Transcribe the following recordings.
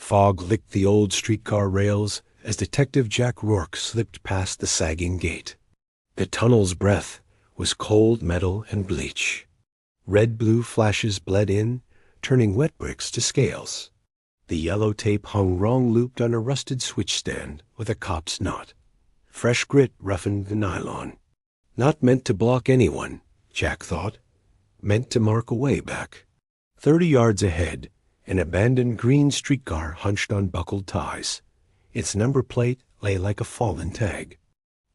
Fog licked the old streetcar rails as Detective Jack Rourke slipped past the sagging gate. The tunnel's breath was cold metal and bleach. Red-blue flashes bled in, turning wet bricks to scales. The yellow tape hung wrong-looped on a rusted switch stand with a cop's knot. Fresh grit roughened the nylon. Not meant to block anyone, Jack thought. Meant to mark a way back. 30 yards ahead, an abandoned green streetcar hunched on buckled ties. Its number plate lay like a fallen tag.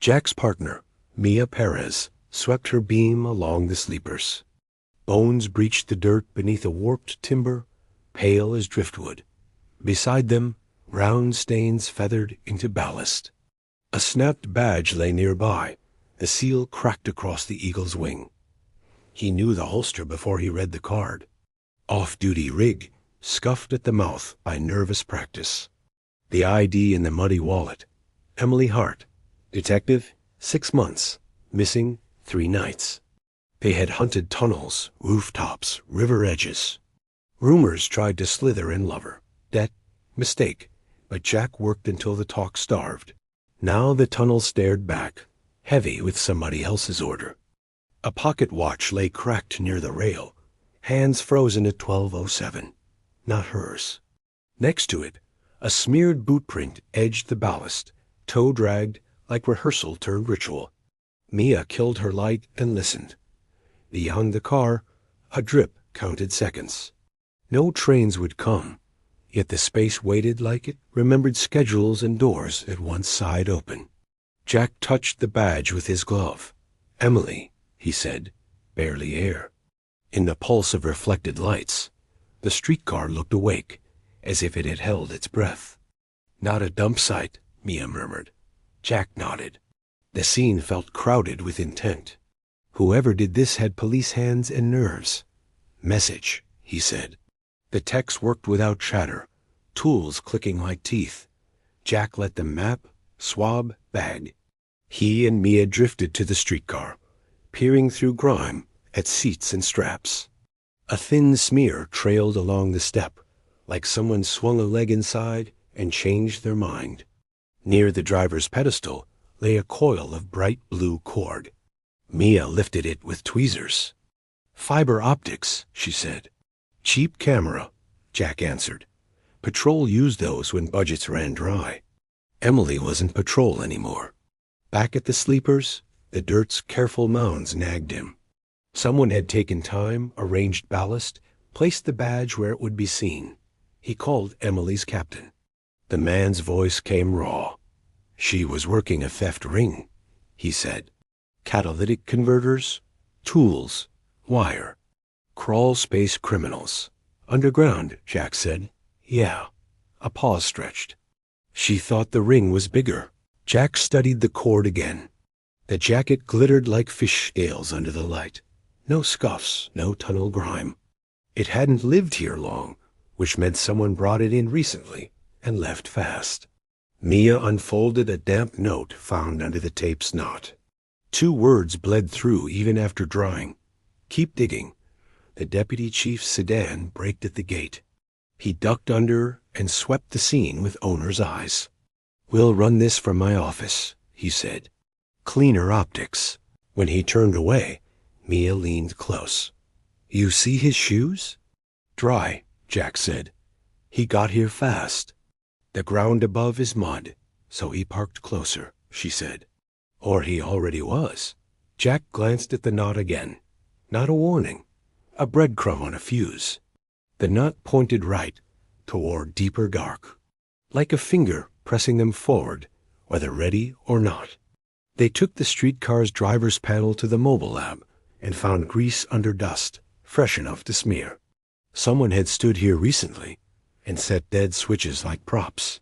Jack's partner, Mia Perez, swept her beam along the sleepers. Bones breached the dirt beneath a warped timber, pale as driftwood. Beside them, round stains feathered into ballast. A snapped badge lay nearby, the seal cracked across the eagle's wing. He knew the holster before he read the card. Off-duty rig, scuffed at the mouth by nervous practice. The ID in the muddy wallet. Emily Hart, detective, 6 months, missing 3 nights. They had hunted tunnels, rooftops, river edges. Rumors tried to slither and love her. Debt, mistake, but Jack worked until the talk starved. Now the tunnel stared back, heavy with somebody else's order. A pocket watch lay cracked near the rail, hands frozen at 12:07. Not hers. Next to it, a smeared boot print edged the ballast, toe dragged like rehearsal turned ritual. Mia killed her light and listened. Beyond the car, a drip counted seconds. No trains would come, yet the space waited like it remembered schedules and doors at one side open. Jack touched the badge with his glove. Emily, he said, barely air. In the pulse of reflected lights, the streetcar looked awake, as if it had held its breath. Not a dump site, Mia murmured. Jack nodded. The scene felt crowded with intent. Whoever did this had police hands and nerves. Message, he said. The techs worked without chatter, tools clicking like teeth. Jack let them map, swab, bag. He and Mia drifted to the streetcar, peering through grime at seats and straps. A thin smear trailed along the step, like someone swung a leg inside and changed their mind. Near the driver's pedestal lay a coil of bright blue cord. Mia lifted it with tweezers. Fiber optics, she said. Cheap camera, Jack answered. Patrol used those when budgets ran dry. Emily wasn't patrol anymore. Back at the sleepers, the dirt's careful mounds nagged him. Someone had taken time, arranged ballast, placed the badge where it would be seen. He called Emily's captain. The man's voice came raw. She was working a theft ring, he said. Catalytic converters, tools, wire. Crawl space criminals. Underground, Jack said. Yeah. A pause stretched. She thought the ring was bigger. Jack studied the cord again. The jacket glittered like fish scales under the light. No scuffs, no tunnel grime. It hadn't lived here long, which meant someone brought it in recently and left fast. Mia unfolded a damp note found under the tape's knot. 2 words bled through even after drying. Keep digging. The deputy chief's sedan braked at the gate. He ducked under and swept the scene with owner's eyes. We'll run this from my office, he said. Cleaner optics. When he turned away, Mia leaned close. You see his shoes? Dry, Jack said. He got here fast. The ground above is mud, so he parked closer, she said. Or he already was. Jack glanced at the knot again. Not a warning. A breadcrumb on a fuse. The knot pointed right, toward deeper dark. Like a finger pressing them forward, whether ready or not. They took the streetcar's driver's panel to the mobile lab and found grease under dust, fresh enough to smear. Someone had stood here recently and set dead switches like props.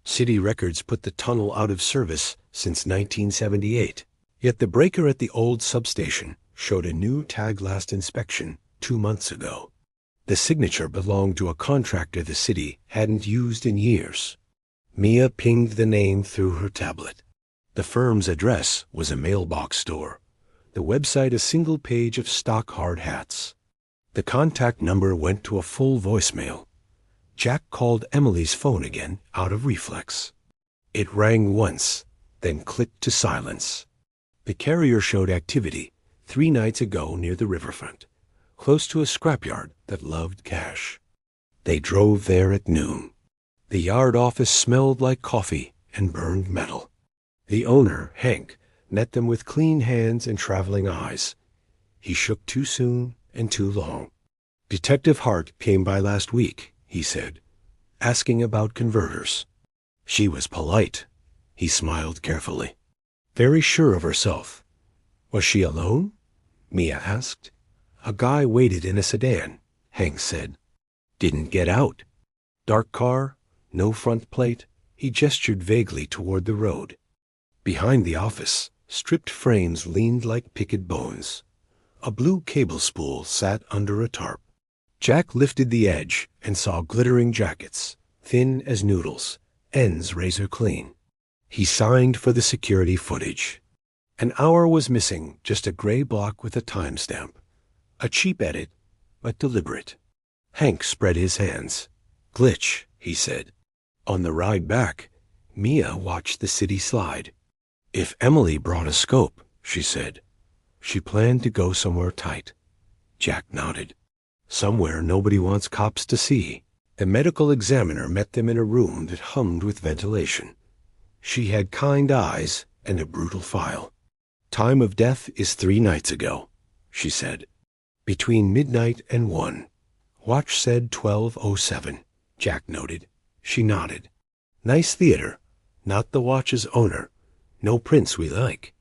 City records put the tunnel out of service since 1978, yet the breaker at the old substation showed a new tag last inspection 2 months ago. The signature belonged to a contractor the city hadn't used in years. Mia pinged the name through her tablet. The firm's address was a mailbox store, the website a single page of stock hard hats. The contact number went to a full voicemail. Jack called Emily's phone again out of reflex. It rang once, then clicked to silence. The carrier showed activity 3 nights ago near the riverfront, close to a scrapyard that loved cash. They drove there at noon. The yard office smelled like coffee and burned metal. The owner, Hank, met them with clean hands and traveling eyes. He shook too soon and too long. Detective Hart came by last week, he said, asking about converters. She was polite. He smiled carefully. Very sure of herself. Was she alone? Mia asked. A guy waited in a sedan, Hank said. Didn't get out. Dark car, no front plate. He gestured vaguely toward the road. Behind the office, stripped frames leaned like picket bones. A blue cable spool sat under a tarp. Jack lifted the edge and saw glittering jackets, thin as noodles, ends razor clean. He signed for the security footage. An hour was missing, just a gray block with a timestamp. A cheap edit, but deliberate. Hank spread his hands. Glitch, he said. On the ride back, Mia watched the city slide. If Emily brought a scope, she said. She planned to go somewhere tight. Jack nodded. Somewhere nobody wants cops to see. The medical examiner met them in a room that hummed with ventilation. She had kind eyes and a brutal file. Time of death is 3 nights ago, she said. Between midnight and 1. Watch said 12:07, Jack noted. She nodded. Nice theater. Not the watch's owner. No prints we like.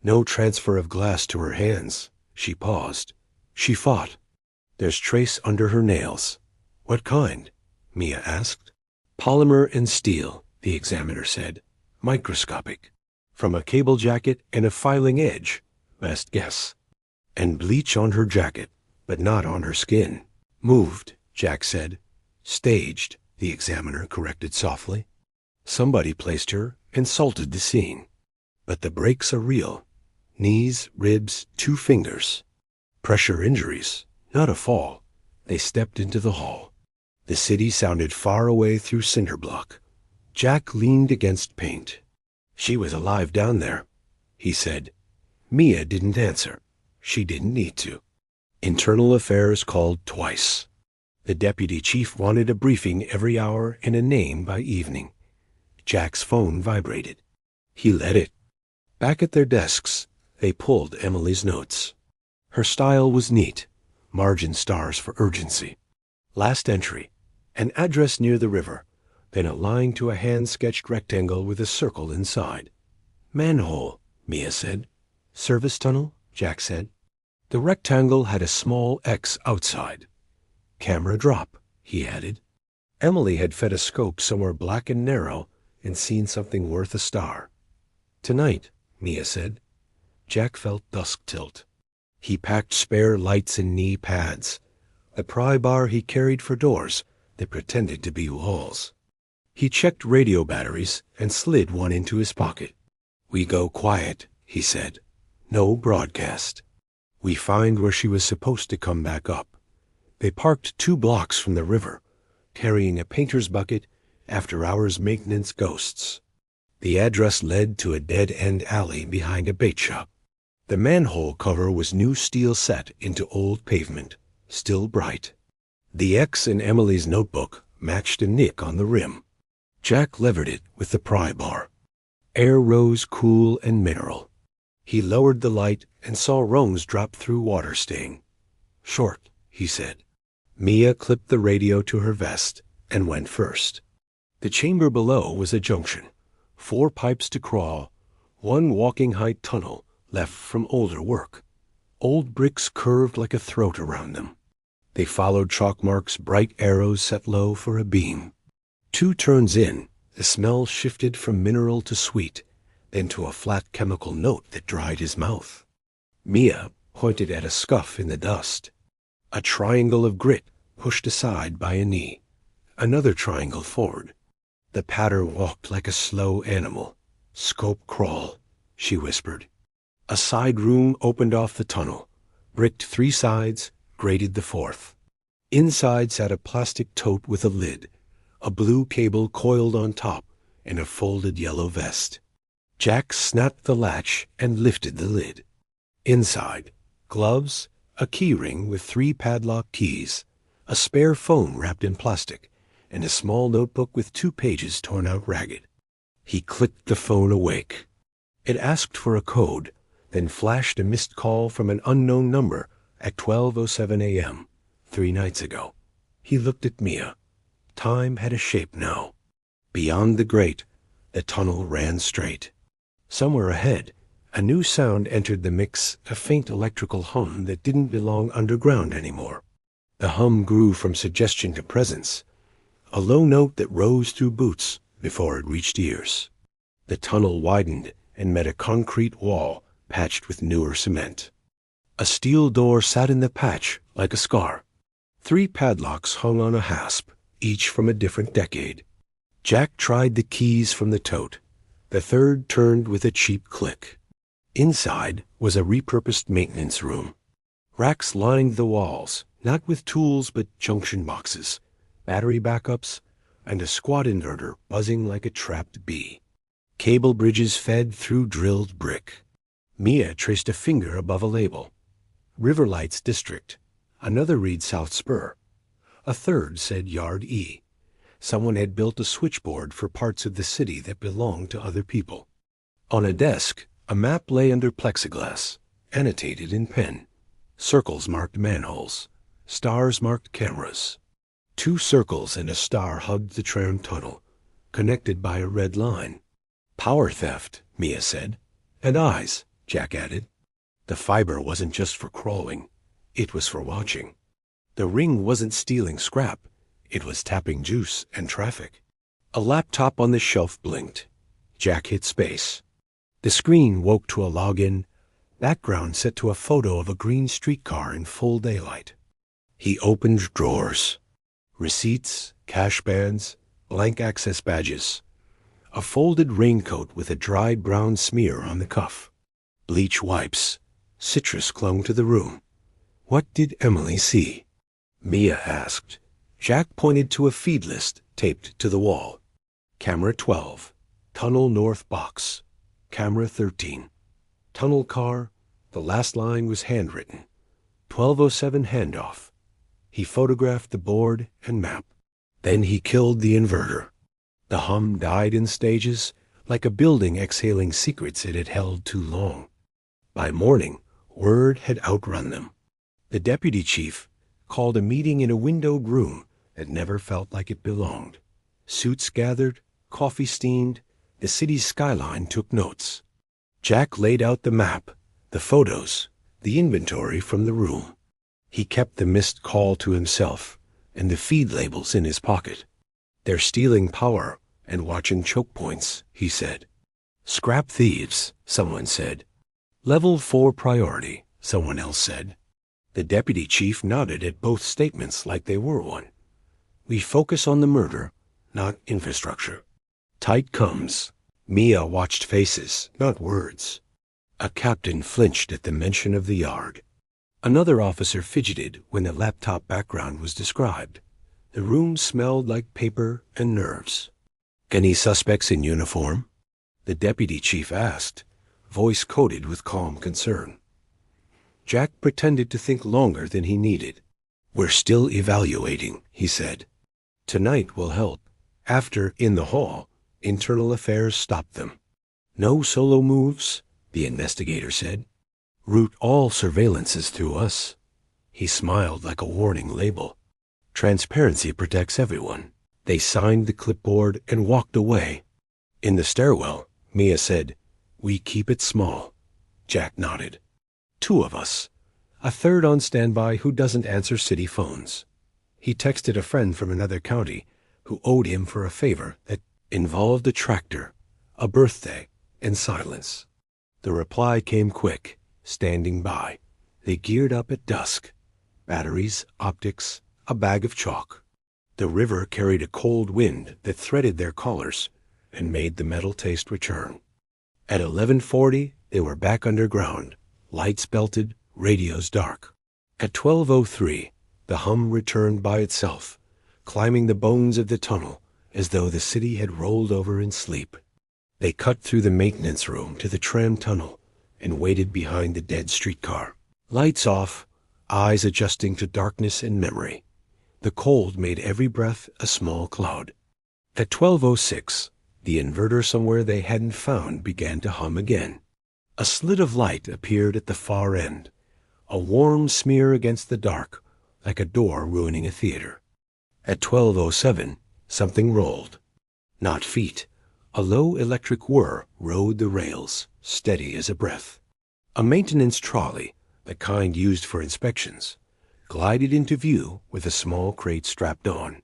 No transfer of glass to her hands. She paused. She fought. There's trace under her nails. What kind? Mia asked. Polymer and steel, the examiner said. Microscopic. From a cable jacket and a filing edge, best guess. And bleach on her jacket, but not on her skin. Moved, Jack said. Staged, the examiner corrected softly. Somebody placed her and salted the scene. But the breaks are real. Knees, ribs, 2 fingers. Pressure injuries, not a fall. They stepped into the hall. The city sounded far away through cinder block. Jack leaned against paint. She was alive down there, he said. Mia didn't answer. She didn't need to. Internal Affairs called twice. The deputy chief wanted a briefing every hour and a name by evening. Jack's phone vibrated. He let it. Back at their desks, they pulled Emily's notes. Her style was neat, margin stars for urgency. Last entry, an address near the river, then a line to a hand-sketched rectangle with a circle inside. Manhole, Mia said. Service tunnel, Jack said. The rectangle had a small X outside. Camera drop, he added. Emily had fed a scope somewhere black and narrow and seen something worth a star. Tonight, Mia said. Jack felt dusk tilt. He packed spare lights and knee pads, a pry bar he carried for doors that pretended to be walls. He checked radio batteries and slid one into his pocket. We go quiet, he said. No broadcast. We find where she was supposed to come back up. They parked 2 blocks from the river, carrying a painter's bucket, after-hours maintenance ghosts. The address led to a dead-end alley behind a bait shop. The manhole cover was new steel set into old pavement, still bright. The X in Emily's notebook matched a nick on the rim. Jack levered it with the pry bar. Air rose cool and mineral. He lowered the light and saw rungs drop through water stain. Short, he said. Mia clipped the radio to her vest and went first. The chamber below was a junction. 4 pipes to crawl, 1 walking-height tunnel left from older work. Old bricks curved like a throat around them. They followed chalk marks, bright arrows set low for a beam. 2 turns in, the smell shifted from mineral to sweet, then to a flat chemical note that dried his mouth. Mia pointed at a scuff in the dust. A triangle of grit pushed aside by a knee. Another triangle forward. The patter walked like a slow animal. Scope crawl, she whispered. A side room opened off the tunnel. Bricked 3 sides, grated the 4th. Inside sat a plastic tote with a lid, a blue cable coiled on top, and a folded yellow vest. Jack snapped the latch and lifted the lid. Inside, gloves, a key ring with 3 padlock keys, a spare phone wrapped in plastic, and a small notebook with 2 pages torn out ragged. He clicked the phone awake. It asked for a code, then flashed a missed call from an unknown number at 12:07 a.m., 3 nights ago. He looked at Mia. Time had a shape now. Beyond the grate, the tunnel ran straight. Somewhere ahead, a new sound entered the mix, a faint electrical hum that didn't belong underground anymore. The hum grew from suggestion to presence, a low note that rose through boots before it reached ears. The tunnel widened and met a concrete wall patched with newer cement. A steel door sat in the patch like a scar. 3 padlocks hung on a hasp, each from a different decade. Jack tried the keys from the tote. The third turned with a cheap click. Inside was a repurposed maintenance room. Racks lined the walls, not with tools but junction boxes, battery backups, and a squat inverter buzzing like a trapped bee. Cable bridges fed through drilled brick. Mia traced a finger above a label. Riverlights District. Another read South Spur. A third said Yard E. Someone had built a switchboard for parts of the city that belonged to other people. On a desk, a map lay under plexiglass, annotated in pen. Circles marked manholes. Stars marked cameras. 2 circles and a star hugged the Tram tunnel, connected by a red line. Power theft, Mia said. And eyes, Jack added. The fiber wasn't just for crawling. It was for watching. The ring wasn't stealing scrap. It was tapping juice and traffic. A laptop on the shelf blinked. Jack hit space. The screen woke to a login, background set to a photo of a green streetcar in full daylight. He opened drawers. Receipts, cash bands, blank access badges. A folded raincoat with a dried brown smear on the cuff. Bleach wipes. Citrus clung to the room. What did Emily see? Mia asked. Jack pointed to a feed list taped to the wall. Camera 12. Tunnel North Box. Camera 13. Tunnel car. The last line was handwritten. 12:07 handoff. He photographed the board and map. Then he killed the inverter. The hum died in stages, like a building exhaling secrets it had held too long. By morning, word had outrun them. The deputy chief called a meeting in a windowed room that never felt like it belonged. Suits gathered, coffee steamed, the city's skyline took notes. Jack laid out the map, the photos, the inventory from the room. He kept the missed call to himself and the feed labels in his pocket. They're stealing power and watching choke points, he said. Scrap thieves, someone said. Level 4 priority, someone else said. The deputy chief nodded at both statements like they were one. We focus on the murder, not infrastructure. Tight comes. Mia watched faces, not words. A captain flinched at the mention of the yard. Another officer fidgeted when the laptop background was described. The room smelled like paper and nerves. Any suspects in uniform? The deputy chief asked, voice coated with calm concern. Jack pretended to think longer than he needed. We're still evaluating, he said. Tonight will help. After, in the hall, internal affairs stopped them. No solo moves, the investigator said. Route all surveillances through us. He smiled like a warning label. Transparency protects everyone. They signed the clipboard and walked away. In the stairwell, Mia said, we keep it small. Jack nodded. 2 of us. A third on standby who doesn't answer city phones. He texted a friend from another county who owed him for a favor that involved a tractor, a birthday, and silence. The reply came quick, standing by. They geared up at dusk. Batteries, optics, a bag of chalk. The river carried a cold wind that threaded their collars and made the metal taste return. At 11:40, they were back underground, lights belted, radios dark. At 12:03, the hum returned by itself, climbing the bones of the tunnel as though the city had rolled over in sleep. They cut through the maintenance room to the tram tunnel and waited behind the dead streetcar. Lights off, eyes adjusting to darkness and memory. The cold made every breath a small cloud. At 12:06, the inverter somewhere they hadn't found began to hum again. A slit of light appeared at the far end, a warm smear against the dark, like a door ruining a theater. At 12:07, something rolled. Not feet. A low electric whir rode the rails, steady as a breath. A maintenance trolley, the kind used for inspections, glided into view with a small crate strapped on.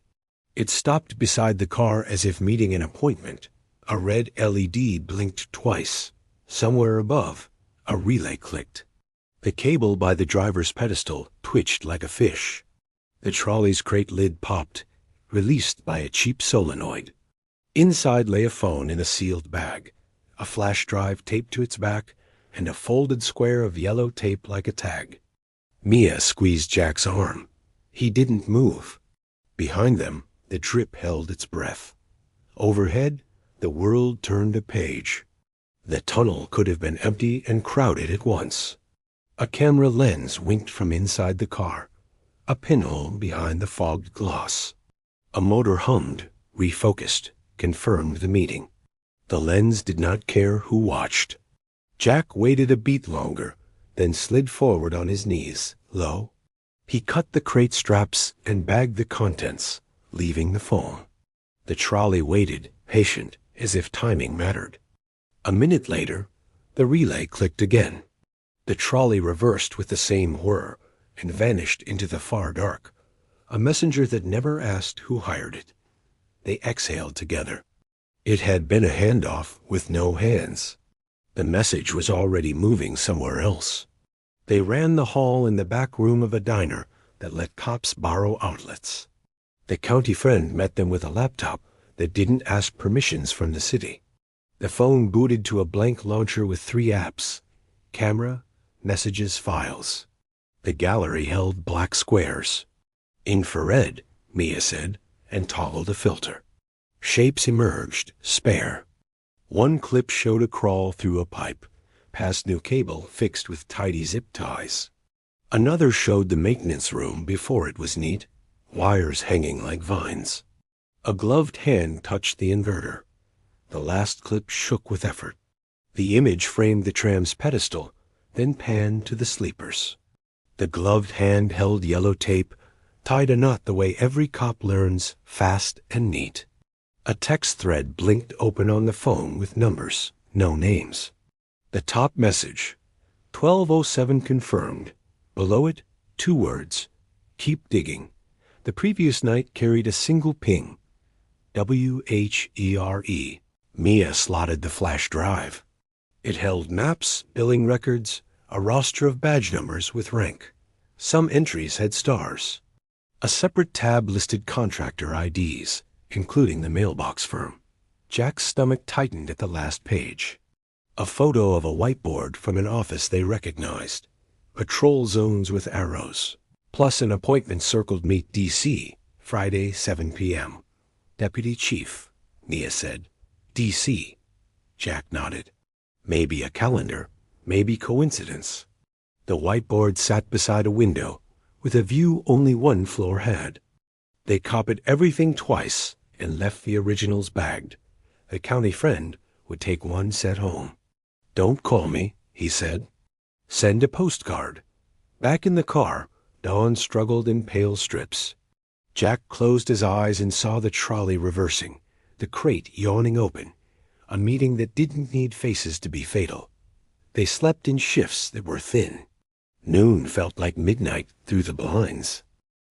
It stopped beside the car as if meeting an appointment. A red LED blinked twice. Somewhere above, a relay clicked. The cable by the driver's pedestal twitched like a fish. The trolley's crate lid popped, released by a cheap solenoid. Inside lay a phone in a sealed bag, a flash drive taped to its back, and a folded square of yellow tape like a tag. Mia squeezed Jack's arm. He didn't move. Behind them, the drip held its breath. Overhead, the world turned a page. The tunnel could have been empty and crowded at once. A camera lens winked from inside the car, a pinhole behind the fogged gloss. A motor hummed, refocused, confirmed the meeting. The lens did not care who watched. Jack waited a beat longer, then slid forward on his knees, low. He cut the crate straps and bagged the contents, leaving the phone. The trolley waited, patient, as if timing mattered. A minute later, the relay clicked again. The trolley reversed with the same whir and vanished into the far dark, a messenger that never asked who hired it. They exhaled together. It had been a handoff with no hands. The message was already moving somewhere else. They ran the hall in the back room of a diner that let cops borrow outlets. The county friend met them with a laptop that didn't ask permissions from the city. The phone booted to a blank launcher with 3 apps: camera, messages, files. The gallery held black squares. Infrared, Mia said, and toggled a filter. Shapes emerged, spare. One clip showed a crawl through a pipe, past new cable fixed with tidy zip ties. Another showed the maintenance room before it was neat, wires hanging like vines. A gloved hand touched the inverter. The last clip shook with effort. The image framed the tram's pedestal, then panned to the sleepers. The gloved hand held yellow tape, tied a knot the way every cop learns, fast and neat. A text thread blinked open on the phone with numbers, no names. The top message, 12:07 confirmed. Below it, 2 words, keep digging. The previous night carried a single ping, WHERE. Mia slotted the flash drive. It held maps, billing records, a roster of badge numbers with rank. Some entries had stars. A separate tab listed contractor IDs, including the mailbox firm. Jack's stomach tightened at the last page. A photo of a whiteboard from an office they recognized. Patrol zones with arrows. Plus an appointment circled meet DC, Friday, 7 p.m. Deputy Chief, Mia said. DC. Jack nodded. Maybe a calendar, maybe coincidence. The whiteboard sat beside a window, with a view only one floor had. They copied everything twice and left the originals bagged. The county friend would take one set home. Don't call me, he said. Send a postcard. Back in the car, Dawn struggled in pale strips. Jack closed his eyes and saw the trolley reversing, the crate yawning open, a meeting that didn't need faces to be fatal. They slept in shifts that were thin. Noon felt like midnight through the blinds.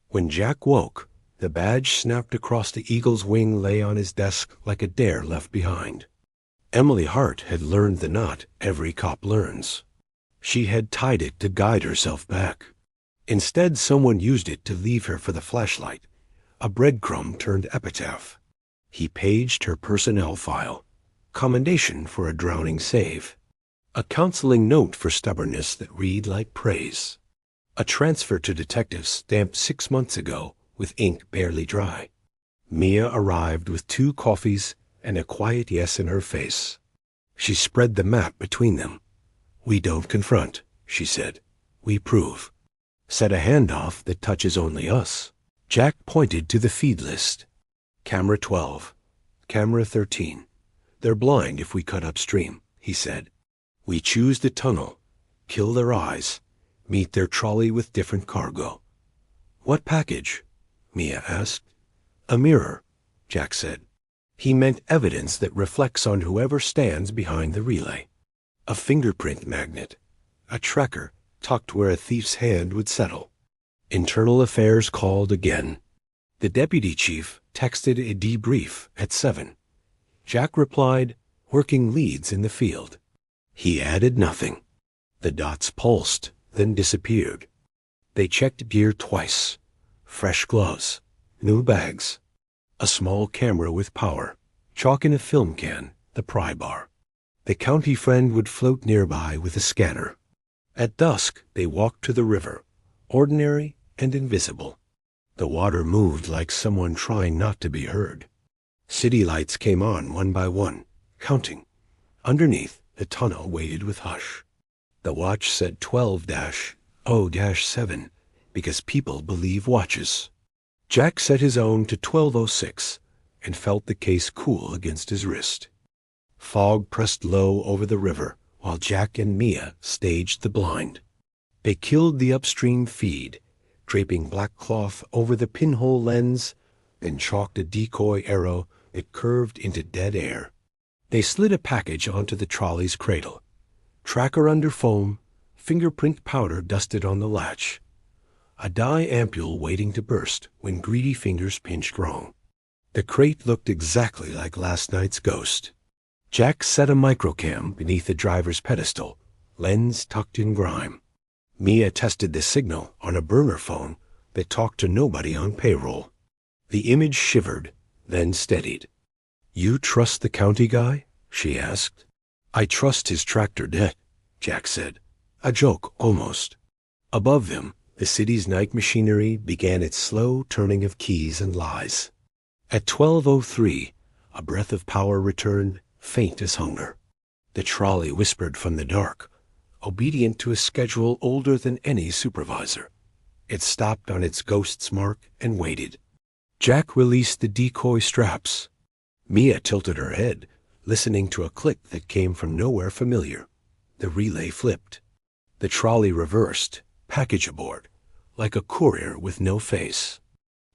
When Jack woke, the badge snapped across the eagle's wing lay on his desk like a dare left behind. Emily Hart had learned the knot every cop learns. She had tied it to guide herself back. Instead, someone used it to leave her for the flashlight, a breadcrumb turned epitaph. He paged her personnel file, commendation for a drowning save, a counseling note for stubbornness that read like praise, a transfer to detectives stamped 6 months ago with ink barely dry. Mia arrived with 2 coffees and a quiet yes in her face. She spread the map between them. "We don't confront," she said. "We prove. Set a handoff that touches only us." Jack pointed to the feed list. "Camera 12. Camera 13. They're blind if we cut upstream," he said. "We choose the tunnel, kill their eyes, meet their trolley with different cargo." "What package?" Mia asked. "A mirror," Jack said. He meant evidence that reflects on whoever stands behind the relay. A fingerprint magnet, a tracker tucked where a thief's hand would settle. Internal Affairs called again. The deputy chief texted a debrief at 7. Jack replied, "Working leads in the field." He added nothing. The dots pulsed, then disappeared. They checked gear twice. Fresh gloves, new bags, a small camera with power, chalk in a film can, the pry bar. The county friend would float nearby with a scanner. At dusk, they walked to the river, ordinary and invisible. The water moved like someone trying not to be heard. City lights came on one by one, counting. Underneath, the tunnel waited with hush. The watch said 12-0-7 because people believe watches. Jack set his own to 12:06 and felt the case cool against his wrist. Fog pressed low over the river while Jack and Mia staged the blind. They killed the upstream feed, draping black cloth over the pinhole lens, then chalked a decoy arrow that curved into dead air. They slid a package onto the trolley's cradle. Tracker under foam, fingerprint powder dusted on the latch. A dye ampule waiting to burst when greedy fingers pinched wrong. The crate looked exactly like last night's ghost. Jack set a microcam beneath the driver's pedestal, lens tucked in grime. Mia tested the signal on a burner phone that talked to nobody on payroll. The image shivered, then steadied. "You trust the county guy?" she asked. "I trust his tractor debt," Jack said. A joke, almost. Above them, the city's night machinery began its slow turning of keys and lies. At 12:03, a breath of power returned, faint as hunger. The trolley whispered from the dark, obedient to a schedule older than any supervisor. It stopped on its ghost's mark and waited. Jack released the decoy straps. Mia tilted her head, listening to a click that came from nowhere familiar. The relay flipped. The trolley reversed, package aboard, like a courier with no face.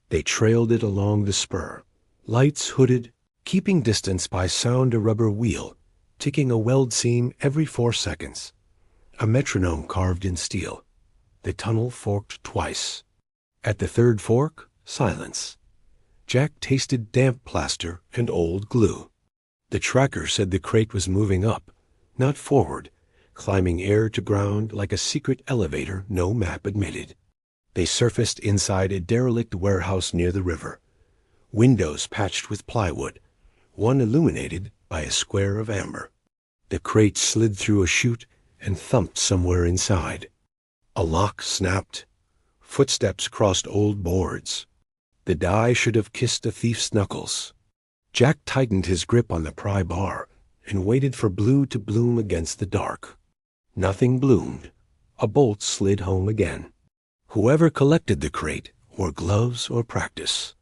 They trailed it along the spur, lights hooded, keeping distance by sound a rubber wheel, ticking a weld seam every 4 seconds. A metronome carved in steel. The tunnel forked twice. At the third fork, silence. Jack tasted damp plaster and old glue. The tracker said the crate was moving up, not forward, climbing air to ground like a secret elevator no map admitted. They surfaced inside a derelict warehouse near the river. Windows patched with plywood, one illuminated by a square of amber. The crate slid through a chute and thumped somewhere inside. A lock snapped. Footsteps crossed old boards. The die should have kissed a thief's knuckles. Jack tightened his grip on the pry bar and waited for blue to bloom against the dark. Nothing bloomed. A bolt slid home again. Whoever collected the crate wore gloves or practice.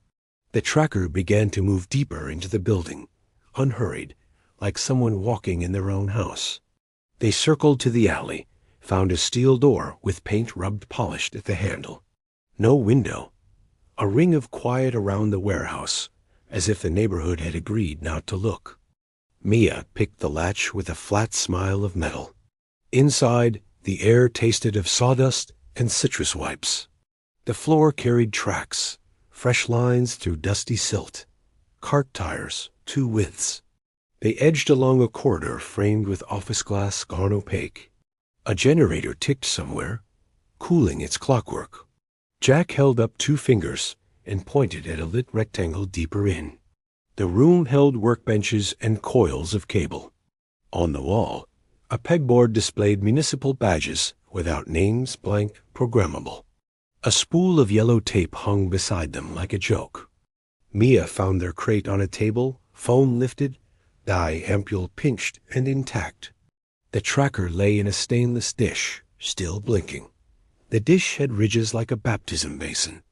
The tracker began to move deeper into the building, unhurried, like someone walking in their own house. They circled to the alley, found a steel door with paint rubbed polished at the handle. No window. A ring of quiet around the warehouse, as if the neighborhood had agreed not to look. Mia picked the latch with a flat smile of metal. Inside, the air tasted of sawdust and citrus wipes. The floor carried tracks, fresh lines through dusty silt. Cart tires, 2 widths. They edged along a corridor framed with office glass gone opaque. A generator ticked somewhere, cooling its clockwork. Jack held up 2 fingers and pointed at a lit rectangle deeper in. The room held workbenches and coils of cable. On the wall, a pegboard displayed municipal badges without names, blank, programmable. A spool of yellow tape hung beside them like a joke. Mia found their crate on a table, phone lifted, die ampule pinched and intact. The tracker lay in a stainless dish, still blinking. The dish had ridges like a baptism basin.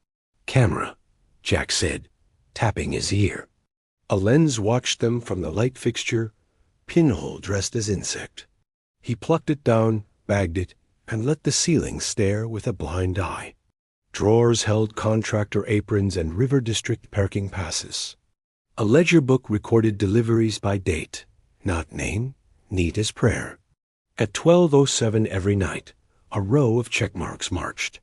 "Camera," Jack said, tapping his ear. A lens watched them from the light fixture, pinhole dressed as insect. He plucked it down, bagged it, and let the ceiling stare with a blind eye. Drawers held contractor aprons and river district parking passes. A ledger book recorded deliveries by date, not name, neat as prayer. At 12:07 every night, a row of checkmarks marched.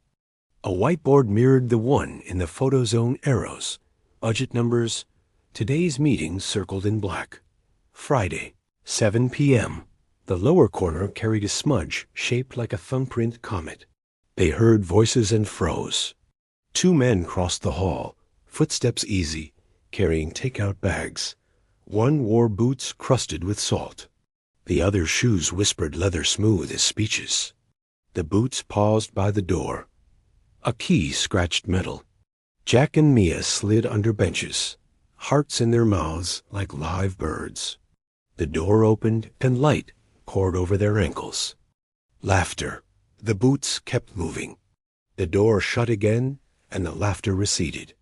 A whiteboard mirrored the one in the photo zone arrows, budget numbers, today's meeting circled in black. Friday, 7 p.m. The lower corner carried a smudge shaped like a thumbprint comet. They heard voices and froze. Two men crossed the hall, footsteps easy, carrying takeout bags. One wore boots crusted with salt. The other's shoes whispered leather smooth as speeches. The boots paused by the door. A key scratched metal. Jack and Mia slid under benches, hearts in their mouths like live birds. The door opened and light poured over their ankles. Laughter. The boots kept moving. The door shut again, and the laughter receded.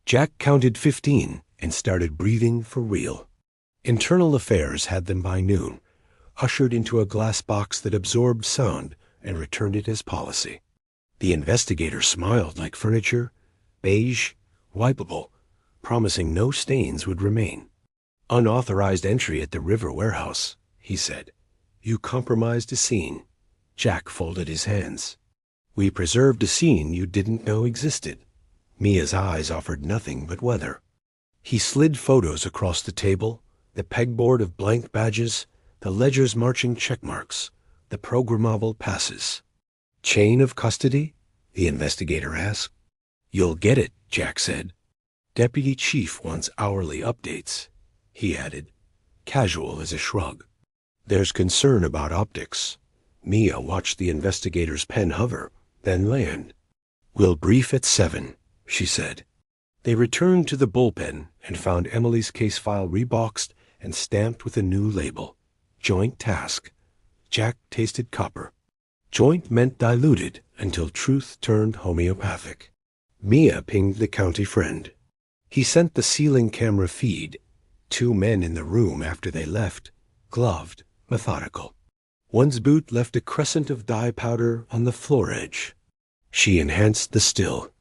Jack counted 15 and started breathing for real. Internal Affairs had them by noon, ushered into a glass box that absorbed sound and returned it as policy. The investigator smiled like furniture, beige, wipeable, promising no stains would remain. "Unauthorized entry at the river warehouse," he said. "You compromised a scene." Jack folded his hands. "We preserved a scene you didn't know existed." Mia's eyes offered nothing but weather. He slid photos across the table, the pegboard of blank badges, the ledger's marching checkmarks, the programmable passes. "Chain of custody?" the investigator asked. "You'll get it," Jack said. "Deputy Chief wants hourly updates," he added, casual as a shrug. "There's concern about optics." Mia watched the investigator's pen hover, then land. "We'll brief at 7, she said. They returned to the bullpen and found Emily's case file reboxed and stamped with a new label. Joint task. Jack tasted copper. Joint meant diluted until truth turned homeopathic. Mia pinged the county friend. He sent the ceiling camera feed. 2 men in the room after they left, gloved, methodical. One's boot left a crescent of dye powder on the floor edge. She enhanced the still.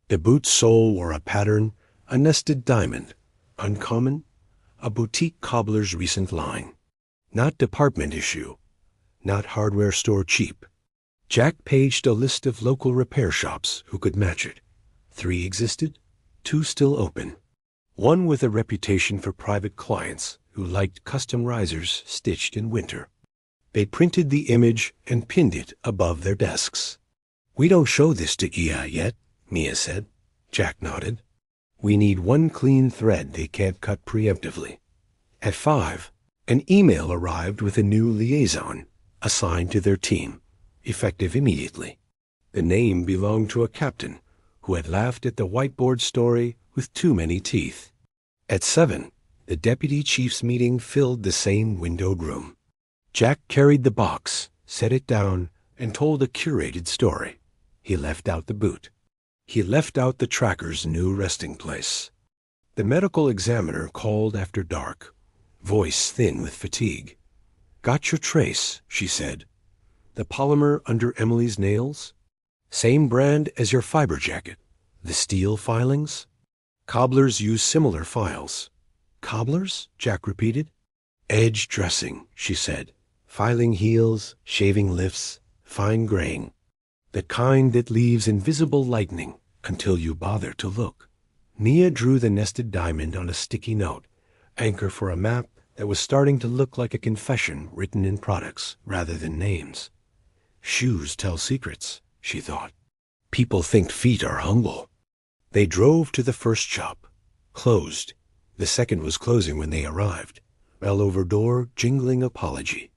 The boot's sole wore a pattern, a nested diamond, uncommon, a boutique cobbler's recent line. Not department issue, not hardware store cheap. Jack paged a list of local repair shops who could match it. 3 existed, 2 still open. One with a reputation for private clients who liked custom risers stitched in winter. They printed the image and pinned it above their desks. "We don't show this to IA yet," Mia said. Jack nodded. "We need one clean thread they can't cut preemptively." At 5, an email arrived with a new liaison, assigned to their team, effective immediately. The name belonged to a captain who had laughed at the whiteboard story with too many teeth. At 7, the deputy chief's meeting filled the same windowed room. Jack carried the box, set it down, and told a curated story. He left out the boot. He left out the tracker's new resting place. The medical examiner called after dark, voice thin with fatigue. "Got your trace," she said. "The polymer under Emily's nails? Same brand as your fiber jacket. The steel filings? Cobblers use similar files." "Cobblers?" Jack repeated. "Edge dressing," she said. "Filing heels, shaving lifts, fine grain. The kind that leaves invisible lightning until you bother to look." Mia drew the nested diamond on a sticky note, anchor for a map that was starting to look like a confession written in products rather than names. Shoes tell secrets, she thought. People think feet are humble. They drove to the first shop. Closed. The second was closing when they arrived. Bell over door, jingling apology.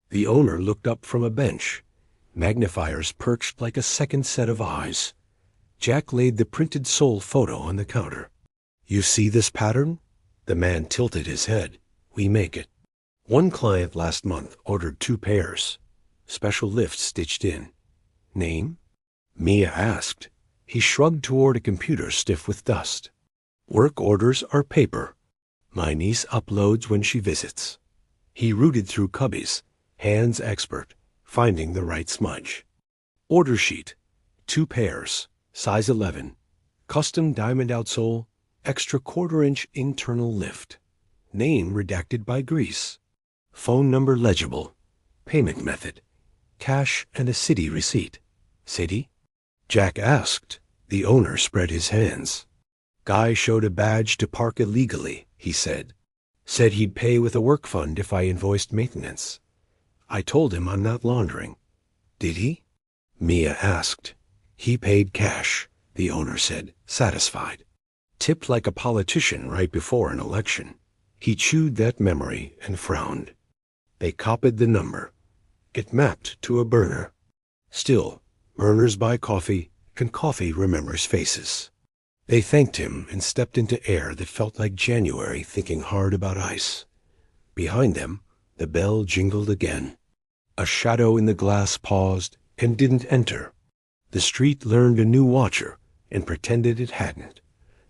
The owner looked up from a bench. Magnifiers perched like a second set of eyes. Jack laid the printed sole photo on the counter. You see this pattern? The man tilted his head. We make it. One client last month ordered 2 pairs. Special lift stitched in. Name? Mia asked. He shrugged toward a computer stiff with dust. Work orders are paper. My niece uploads when she visits. He rooted through cubbies, hands expert, finding the right smudge. Order sheet. 2 pairs, size 11. Custom diamond outsole, extra 1/4-inch internal lift. Name redacted by grease. Phone number legible. Payment method. Cash and a city receipt. City? Jack asked. The owner spread his hands. Guy showed a badge to park illegally, he said. Said he'd pay with a work fund if I invoiced maintenance. I told him I'm not laundering. Did he? Mia asked. He paid cash, the owner said, satisfied. Tipped like a politician right before an election. He chewed that memory and frowned. They copied the number. It mapped to a burner. Still, burners buy coffee, and coffee remembers faces. They thanked him and stepped into air that felt like January thinking hard about ice. Behind them, the bell jingled again. A shadow in the glass paused and didn't enter. The street learned a new watcher and pretended it hadn't.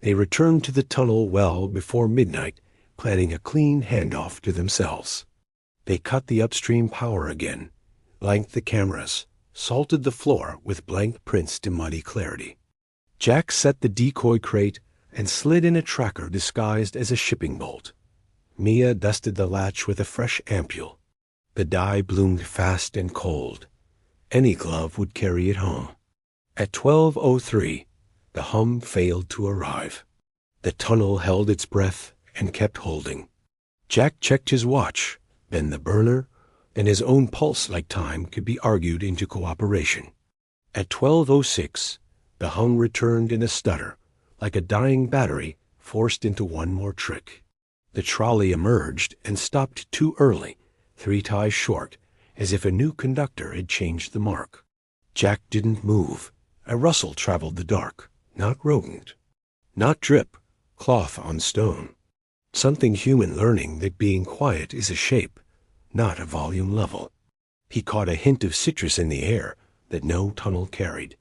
They returned to the tunnel well before midnight, planning a clean handoff to themselves. They cut the upstream power again, blanked the cameras, salted the floor with blank prints to muddy clarity. Jack set the decoy crate and slid in a tracker disguised as a shipping bolt. Mia dusted the latch with a fresh ampule. The dye bloomed fast and cold. Any glove would carry it home. At 12:03, the hum failed to arrive. The tunnel held its breath and kept holding. Jack checked his watch, then the burner, and his own pulse like time could be argued into cooperation. At 12:06, the hum returned in a stutter, like a dying battery forced into one more trick. The trolley emerged and stopped too early, 3 ties short, as if a new conductor had changed the mark. Jack didn't move. A rustle traveled the dark, not rodent, not drip, cloth on stone. Something human learning that being quiet is a shape, not a volume level. He caught a hint of citrus in the air that no tunnel carried.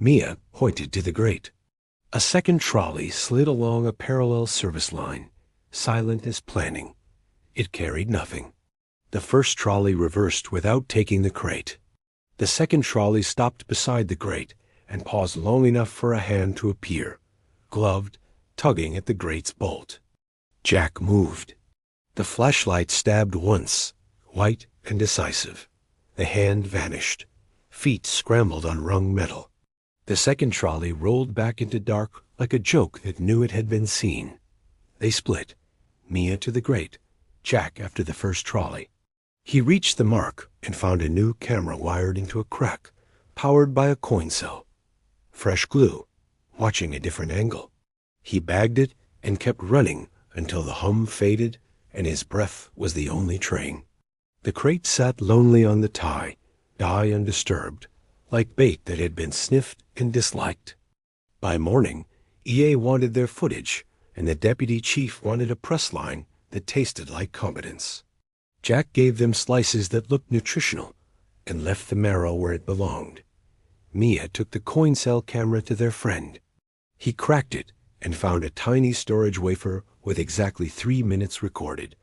Mia pointed to the grate. A second trolley slid along a parallel service line, silent as planning. It carried nothing. The first trolley reversed without taking the crate. The second trolley stopped beside the grate and paused long enough for a hand to appear, gloved, tugging at the grate's bolt. Jack moved. The flashlight stabbed once, white and decisive. The hand vanished. Feet scrambled on wrung metal. The second trolley rolled back into dark like a joke that knew it had been seen. They split, Mia to the grate, Jack after the first trolley. He reached the mark and found a new camera wired into a crack, powered by a coin cell. Fresh glue, watching a different angle. He bagged it and kept running until the hum faded and his breath was the only train. The crate sat lonely on the tie, dye undisturbed, like bait that had been sniffed and disliked. By morning, EA wanted their footage, and the deputy chief wanted a press line that tasted like competence. Jack gave them slices that looked nutritional and left the marrow where it belonged. Mia took the coin cell camera to their friend. He cracked it and found a tiny storage wafer with exactly 3 minutes recorded.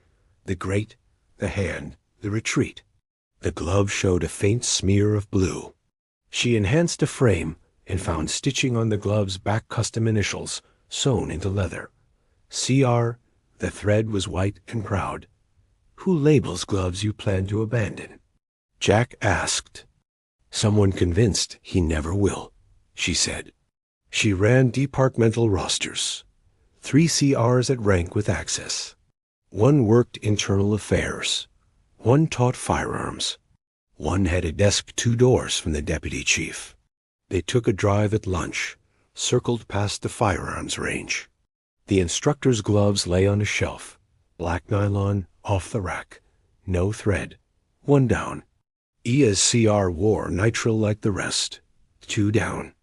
The grate, the hand, the retreat. The glove showed a faint smear of blue. She enhanced a frame and found stitching on the glove's back custom initials sewn into leather. CR, the thread was white and proud. Who labels gloves you plan to abandon? Jack asked. Someone convinced he never will, she said. She ran departmental rosters. 3 CRs at rank with access. 1 worked internal affairs. 1 taught firearms. 1 had a desk 2 doors from the deputy chief. They took a drive at lunch, circled past the firearms range. The instructor's gloves lay on a shelf, black nylon, off the rack. No thread. 1 down. Ia's CR wore nitrile like the rest. 2 down.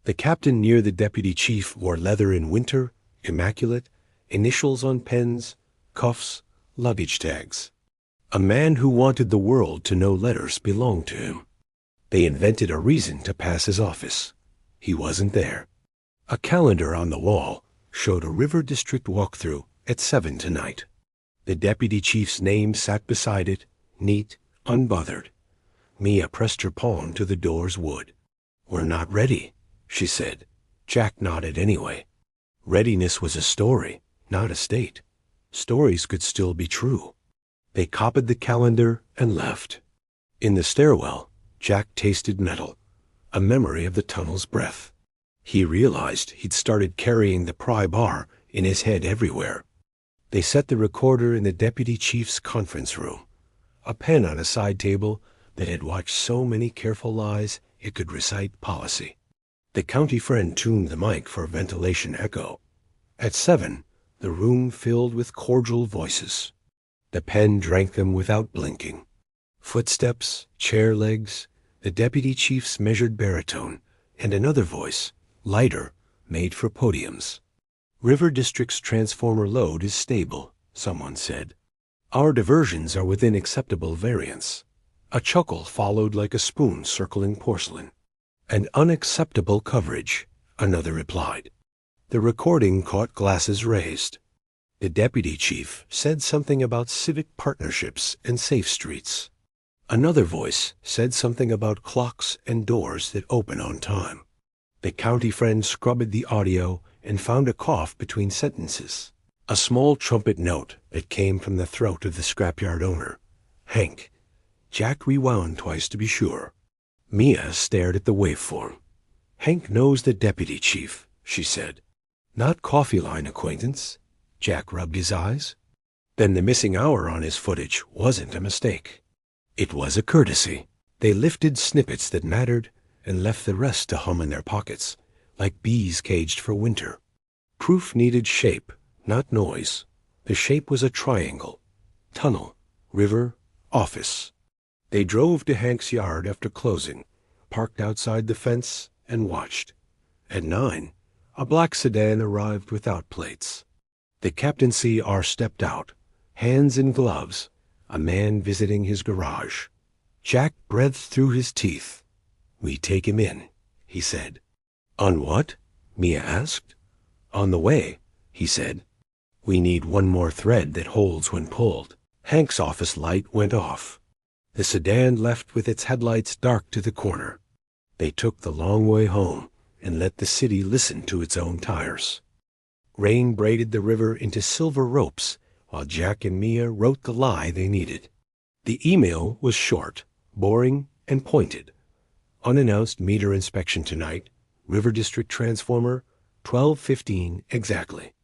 The captain near the deputy chief wore leather in winter immaculate, initials on pens, cuffs, luggage tags. A man who wanted the world to know letters belonged to him. They invented a reason to pass his office. He wasn't there. A calendar on the wall showed a River District walkthrough at 7 tonight. The deputy chief's name sat beside it, neat, unbothered. Mia pressed her palm to the door's wood. "We're not ready," she said. Jack nodded anyway. Readiness was a story, not a state. Stories could still be true. They copied the calendar and left. In the stairwell, Jack tasted metal, a memory of the tunnel's breath. He realized he'd started carrying the pry bar in his head everywhere. They set the recorder in the deputy chief's conference room, a pen on a side table that had watched so many careful lies it could recite policy. The county friend tuned the mic for ventilation echo. At 7, the room filled with cordial voices. The pen drank them without blinking. Footsteps, chair legs, the deputy chief's measured baritone, and another voice, lighter, made for podiums. "River District's transformer load is stable," someone said. "Our diversions are within acceptable variance." A chuckle followed like a spoon circling porcelain. "And unacceptable coverage," another replied. The recording caught glasses raised. The deputy chief said something about civic partnerships and safe streets. Another voice said something about clocks and doors that open on time. The county friend scrubbed the audio and found a cough between sentences. A small trumpet note that came from the throat of the scrapyard owner. "Hank." Jack rewound twice to be sure. Mia stared at the waveform. "Hank knows the deputy chief," she said. "Not coffee line acquaintance." Jack rubbed his eyes. Then the missing hour on his footage wasn't a mistake. It was a courtesy. They lifted snippets that mattered and left the rest to hum in their pockets, like bees caged for winter. Proof needed shape, not noise. The shape was a triangle. Tunnel, river, office. They drove to Hank's yard after closing, parked outside the fence, and watched. At 9, a black sedan arrived without plates. The captaincy stepped out, hands in gloves, a man visiting his garage. Jack breathed through his teeth. "We take him in," he said. "On what?" Mia asked. "On the way," he said. "We need one more thread that holds when pulled." Hank's office light went off. The sedan left with its headlights dark to the corner. They took the long way home and let the city listen to its own tires. Rain braided the river into silver ropes while Jack and Mia wrote the lie they needed. The email was short, boring, and pointed. "Unannounced meter inspection tonight. River District transformer, 12:15 exactly."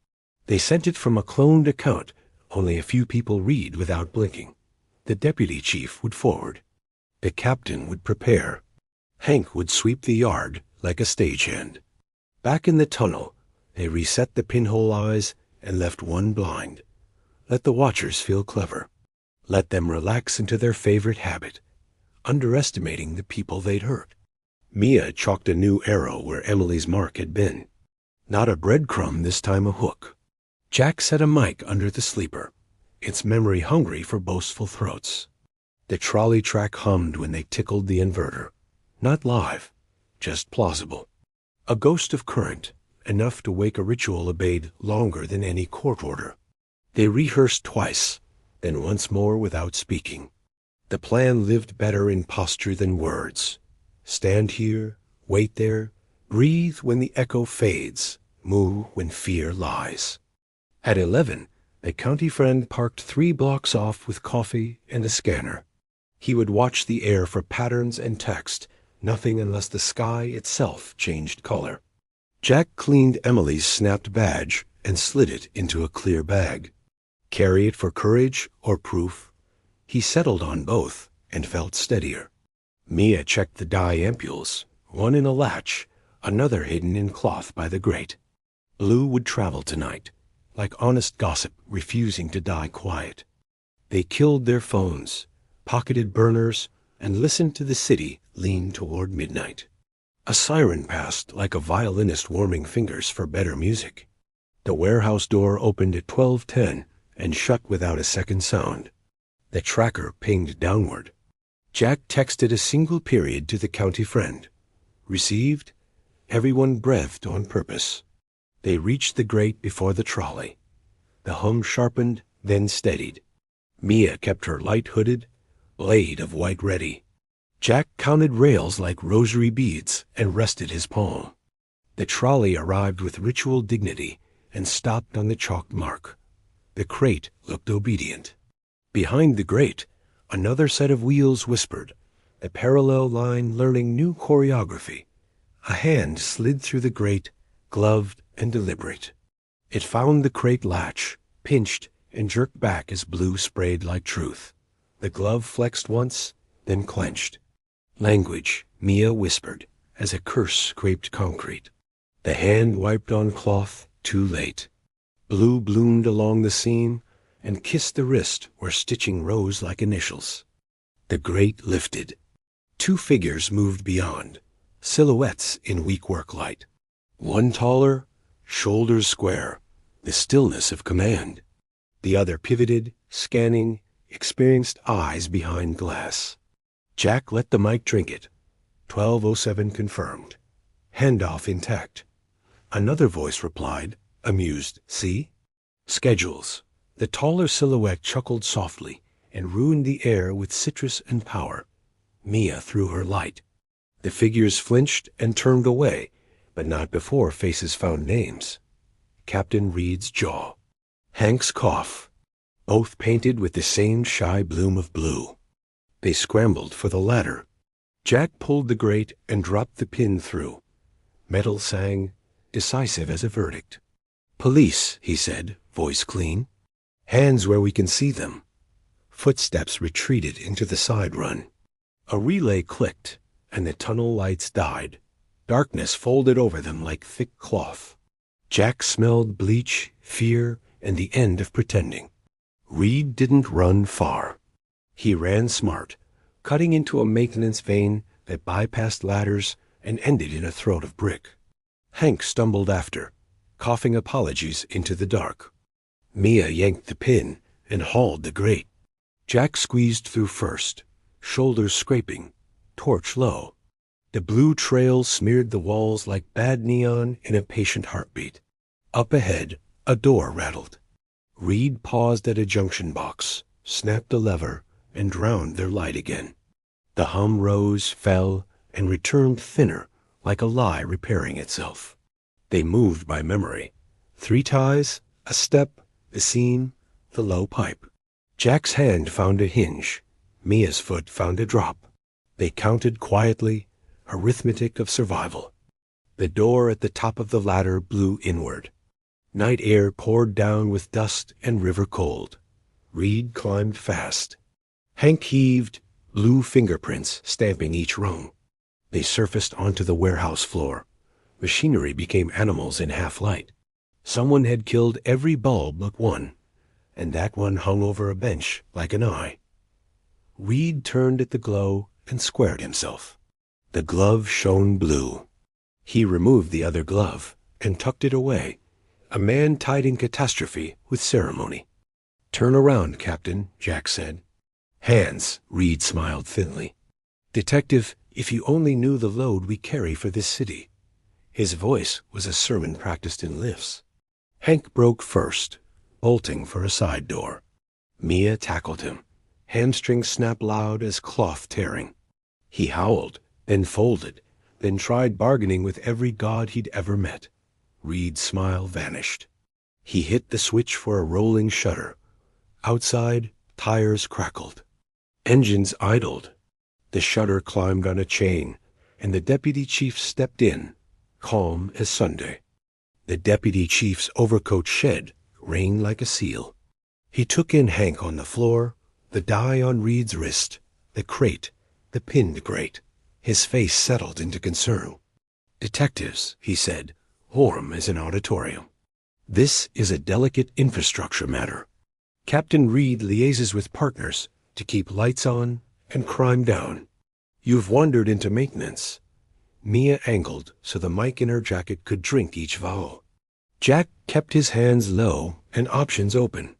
They sent it from a cloned account only a few people read without blinking. The deputy chief would forward. The captain would prepare. Hank would sweep the yard like a stagehand. Back in the tunnel, they reset the pinhole eyes and left one blind. Let the watchers feel clever. Let them relax into their favorite habit, underestimating the people they'd hurt. Mia chalked a new arrow where Emily's mark had been. Not a breadcrumb, this time a hook. Jack set a mic under the sleeper, its memory hungry for boastful throats. The trolley track hummed when they tickled the inverter. Not live, just plausible. A ghost of current, enough to wake a ritual obeyed longer than any court order. They rehearsed twice, then once more without speaking. The plan lived better in posture than words. Stand here, wait there, breathe when the echo fades, moo when fear lies. At 11, the county friend parked 3 blocks off with coffee and a scanner. He would watch the air for patterns and text, nothing unless the sky itself changed color. Jack cleaned Emily's snapped badge and slid it into a clear bag. Carry it for courage or proof? He settled on both and felt steadier. Mia checked the dye ampules, one in a latch, another hidden in cloth by the grate. Blue would travel tonight, like honest gossip refusing to die quiet. They killed their phones, pocketed burners, and listened to the city lean toward midnight. A siren passed like a violinist warming fingers for better music. The warehouse door opened at 12:10 and shut without a second sound. The tracker pinged downward. Jack texted a single period to the county friend. Received. Everyone breathed on purpose. They reached the grate before the trolley. The hum sharpened, then steadied. Mia kept her light hooded, blade of white ready. Jack counted rails like rosary beads and rested his palm. The trolley arrived with ritual dignity and stopped on the chalked mark. The crate looked obedient. Behind the grate, another set of wheels whispered, a parallel line learning new choreography. A hand slid through the grate, gloved and deliberate. It found the crate latch, pinched, and jerked back as blue sprayed like truth. The glove flexed once, then clenched. Language, Mia whispered, as a curse scraped concrete. The hand wiped on cloth, too late. Blue bloomed along the seam and kissed the wrist where stitching rose like initials. The grate lifted. Two figures moved beyond, silhouettes in weak work light. One taller, shoulders square, the stillness of command. The other pivoted, scanning, experienced eyes behind glass. Jack let the mic drink it. 12:07 confirmed. Handoff intact. Another voice replied, amused, see? Schedules. The taller silhouette chuckled softly and ruined the air with citrus and power. Mia threw her light. The figures flinched and turned away, but not before faces found names. Captain Reed's jaw. Hank's cough. Both painted with the same shy bloom of blue. They scrambled for the ladder. Jack pulled the grate and dropped the pin through. Metal sang, decisive as a verdict. Police, he said, voice clean. Hands where we can see them. Footsteps retreated into the side run. A relay clicked, and the tunnel lights died. Darkness folded over them like thick cloth. Jack smelled bleach, fear, and the end of pretending. Reed didn't run far. He ran smart, cutting into a maintenance vein that bypassed ladders and ended in a throat of brick. Hank stumbled after, coughing apologies into the dark. Mia yanked the pin and hauled the grate. Jack squeezed through first, shoulders scraping, torch low. The blue trail smeared the walls like bad neon in a patient heartbeat. Up ahead, a door rattled. Reed paused at a junction box, snapped a lever, and drowned their light again. The hum rose, fell, and returned thinner, like a lie repairing itself. They moved by memory. 3 ties, a step, the seam, the low pipe. Jack's hand found a hinge. Mia's foot found a drop. They counted quietly, arithmetic of survival. The door at the top of the ladder blew inward. Night air poured down with dust and river cold. Reed climbed fast. Hank heaved, blue fingerprints stamping each rung. They surfaced onto the warehouse floor. Machinery became animals in half-light. Someone had killed every bulb but one, and that one hung over a bench like an eye. Reed turned at the glow and squared himself. The glove shone blue. He removed the other glove and tucked it away, a man tied in catastrophe with ceremony. "Turn around, Captain," Jack said. "Hands," Reed smiled thinly. "Detective, if you only knew the load we carry for this city." His voice was a sermon practiced in lifts. Hank broke first, bolting for a side door. Mia tackled him. Hamstrings snapped loud as cloth tearing. He howled, then folded, then tried bargaining with every god he'd ever met. Reed's smile vanished. He hit the switch for a rolling shutter. Outside, tires crackled. Engines idled. The shutter climbed on a chain, and the deputy chief stepped in, calm as Sunday. The deputy chief's overcoat shed, rained like a seal. He took in Hank on the floor, the die on Reed's wrist, the crate, the pinned grate. His face settled into concern. "Detectives," he said, warm as an auditorium. "This is a delicate infrastructure matter. Captain Reed liaises with partners to keep lights on and crime down. You've wandered into maintenance." Mia angled so the mic in her jacket could drink each vowel. Jack kept his hands low and options open.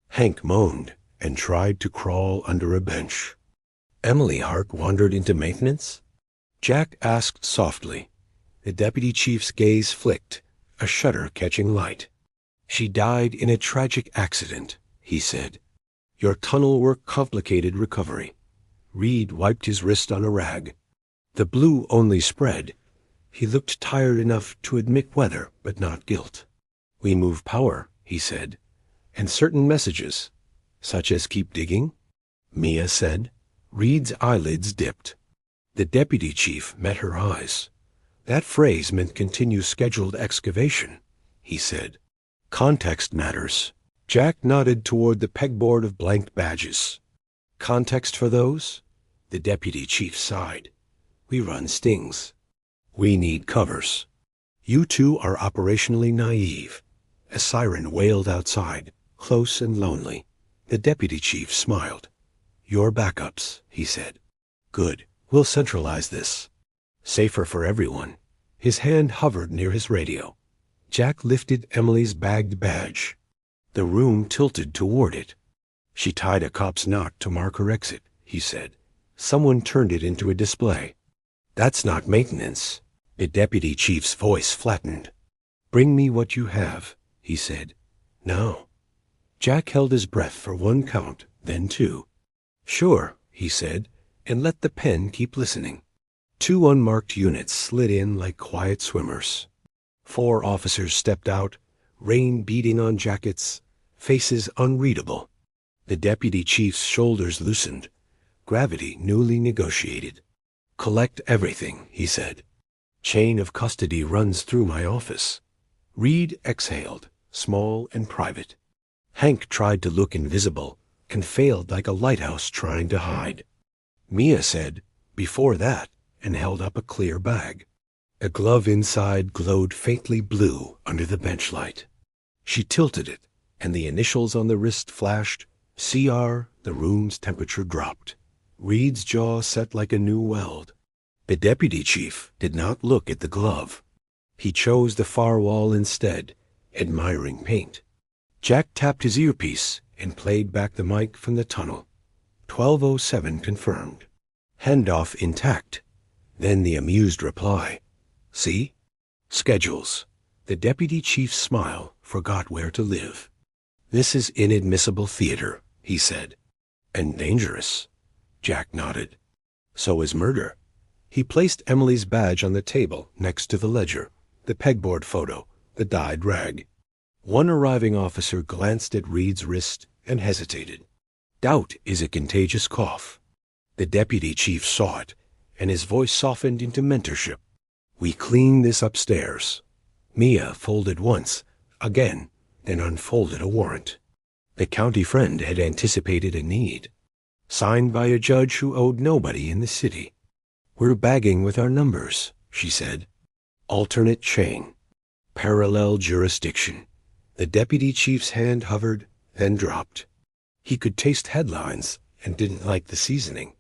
Hank moaned and tried to crawl under a bench. Emily Hart wandered into maintenance? Jack asked softly. The deputy chief's gaze flicked, a shudder catching light. She died in a tragic accident, he said. Your tunnel work complicated recovery. Reed wiped his wrist on a rag. The blue only spread. He looked tired enough to admit weather, but not guilt. We move power, he said, and certain messages, such as keep digging, Mia said. Reed's eyelids dipped. The deputy chief met her eyes. That phrase meant continue scheduled excavation, he said. Context matters. Jack nodded toward the pegboard of blanked badges. Context for those? The deputy chief sighed. We run stings. We need covers. You two are operationally naive. A siren wailed outside, close and lonely. The deputy chief smiled. Your backups, he said. Good. We'll centralize this. Safer for everyone. His hand hovered near his radio. Jack lifted Emily's bagged badge. The room tilted toward it. She tied a cop's knot to mark her exit, he said. Someone turned it into a display. That's not maintenance. The deputy chief's voice flattened. Bring me what you have, he said. No. Jack held his breath for one count, then two. Sure, he said, and let the pen keep listening. 2 unmarked units slid in like quiet swimmers. 4 officers stepped out, rain beating on jackets, faces unreadable. The deputy chief's shoulders loosened, gravity newly negotiated. Collect everything, he said. Chain of custody runs through my office. Reed exhaled, small and private. Hank tried to look invisible, and failed like a lighthouse trying to hide. Mia said, before that, and held up a clear bag. A glove inside glowed faintly blue under the bench light. She tilted it, and the initials on the wrist flashed. CR, the room's temperature dropped. Reed's jaw set like a new weld. The deputy chief did not look at the glove. He chose the far wall instead, admiring paint. Jack tapped his earpiece and played back the mic from the tunnel. 1207 confirmed. Handoff intact. Then the amused reply. See? Schedules. The deputy chief's smile forgot where to live. This is inadmissible theater, he said. And dangerous. Jack nodded. So is murder. He placed Emily's badge on the table next to the ledger, the pegboard photo, the dyed rag. One arriving officer glanced at Reed's wrist and hesitated. Doubt is a contagious cough. The deputy chief saw it, and his voice softened into mentorship. We clean this upstairs. Mia folded once, again, then unfolded a warrant. The county friend had anticipated a need. Signed by a judge who owed nobody in the city. We're bagging with our numbers, she said. Alternate chain. Parallel jurisdiction. The deputy chief's hand hovered, then dropped. He could taste headlines and didn't like the seasoning.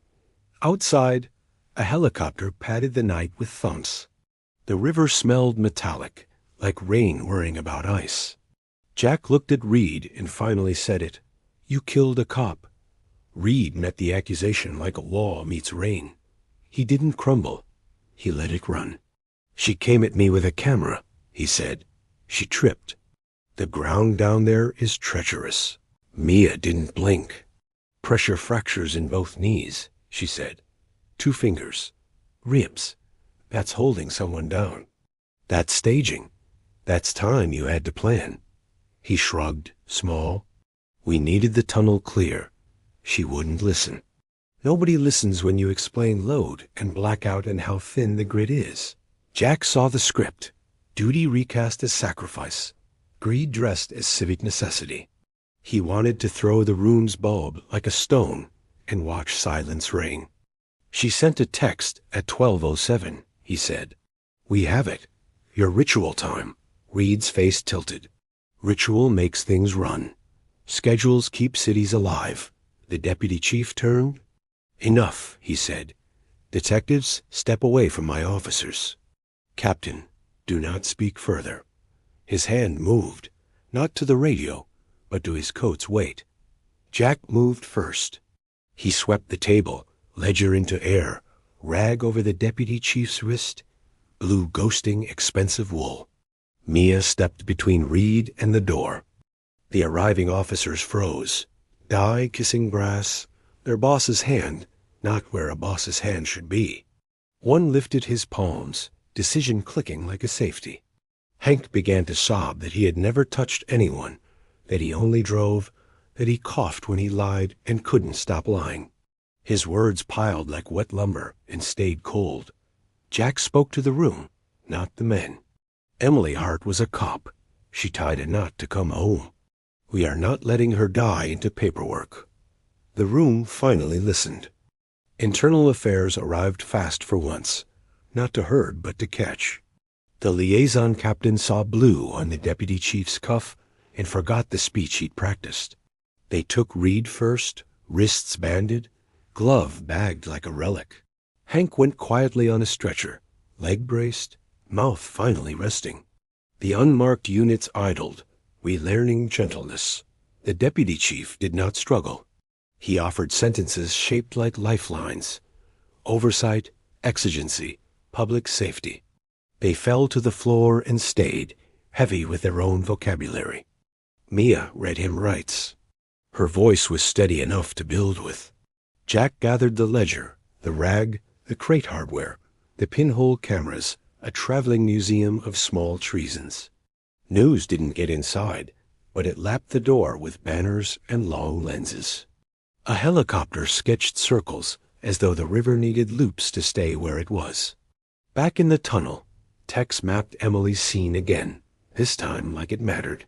Outside, a helicopter patted the night with thumps. The river smelled metallic, like rain worrying about ice. Jack looked at Reed and finally said it. You killed a cop. Reed met the accusation like a wall meets rain. He didn't crumble. He let it run. She came at me with a camera, he said. She tripped. The ground down there is treacherous. Mia didn't blink. Pressure fractures in both knees, she said. 2 fingers. Ribs. That's holding someone down. That's staging. That's time you had to plan. He shrugged, small. We needed the tunnel clear. She wouldn't listen. Nobody listens when you explain load and blackout and how thin the grid is. Jack saw the script. Duty recast as sacrifice. Greed dressed as civic necessity. He wanted to throw the room's bulb like a stone and watch silence reign. She sent a text at 1207, he said. We have it. Your ritual time. Reed's face tilted. Ritual makes things run. Schedules keep cities alive. The deputy chief turned. Enough, he said. Detectives, step away from my officers. Captain, do not speak further. His hand moved, not to the radio, but to his coat's weight. Jack moved first. He swept the table, ledger into air, rag over the deputy chief's wrist, blew ghosting expensive wool. Mia stepped between Reed and the door. The arriving officers froze, die kissing brass, their boss's hand not where a boss's hand should be. One lifted his palms, decision clicking like a safety. Hank began to sob that he had never touched anyone, that he only drove, that he coughed when he lied and couldn't stop lying. His words piled like wet lumber and stayed cold. Jack spoke to the room, not the men. Emily Hart was a cop. She tied a knot to come home. We are not letting her die into paperwork. The room finally listened. Internal affairs arrived fast for once, not to herd but to catch. The liaison captain saw blue on the deputy chief's cuff and forgot the speech he'd practiced. They took Reed first, wrists banded, glove bagged like a relic. Hank went quietly on a stretcher, leg braced, mouth finally resting. The unmarked units idled, we learning gentleness. The deputy chief did not struggle. He offered sentences shaped like lifelines. Oversight, exigency, public safety. They fell to the floor and stayed, heavy with their own vocabulary. Mia read him rights. Her voice was steady enough to build with. Jack gathered the ledger, the rag, the crate hardware, the pinhole cameras, a traveling museum of small treasons. News didn't get inside, but it lapped the door with banners and long lenses. A helicopter sketched circles as though the river needed loops to stay where it was. Back in the tunnel, Tex mapped Emily's scene again, this time like it mattered.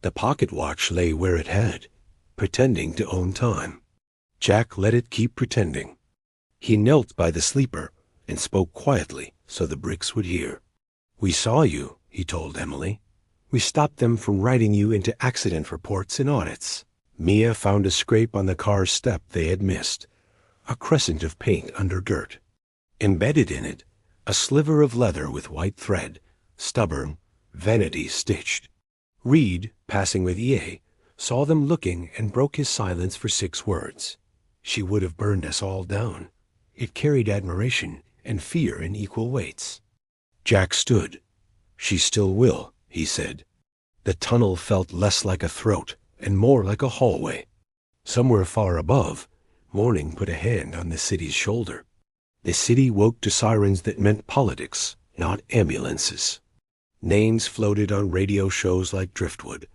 The pocket watch lay where it had, pretending to own time. Jack let it keep pretending. He knelt by the sleeper and spoke quietly so the bricks would hear. "We saw you," he told Emily. "We stopped them from writing you into accident reports and audits." Mia found a scrape on the car's step they had missed, a crescent of paint under dirt. Embedded in it, a sliver of leather with white thread, stubborn, vanity stitched. Reed, passing with EA, saw them looking and broke his silence for 6 words. "She would have burned us all down." It carried admiration and fear in equal weights. Jack stood. "She still will," he said. The tunnel felt less like a throat and more like a hallway. Somewhere far above, morning put a hand on the city's shoulder. The city woke to sirens that meant politics, not ambulances. Names floated on radio shows like Driftwood.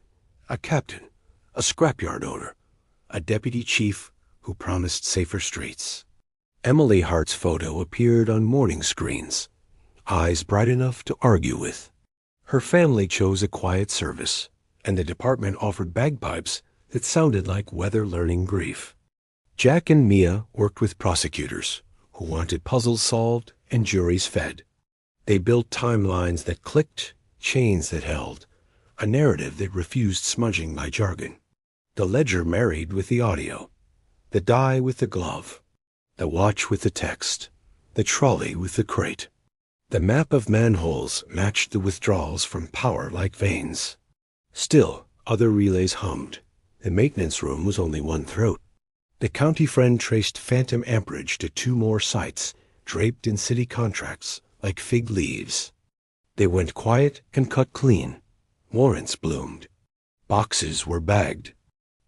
A captain, a scrapyard owner, a deputy chief who promised safer streets. Emily Hart's photo appeared on morning screens, eyes bright enough to argue with. Her family chose a quiet service, and the department offered bagpipes that sounded like weather-learning grief. Jack and Mia worked with prosecutors who wanted puzzles solved and juries fed. They built timelines that clicked, chains that held, a narrative that refused smudging by jargon. The ledger married with the audio, the die with the glove, the watch with the text, the trolley with the crate. The map of manholes matched the withdrawals from power like veins. Still, other relays hummed. The maintenance room was only one throat. The county friend traced phantom amperage to 2 more sites, draped in city contracts like fig leaves. They went quiet and cut clean. Warrants bloomed. Boxes were bagged.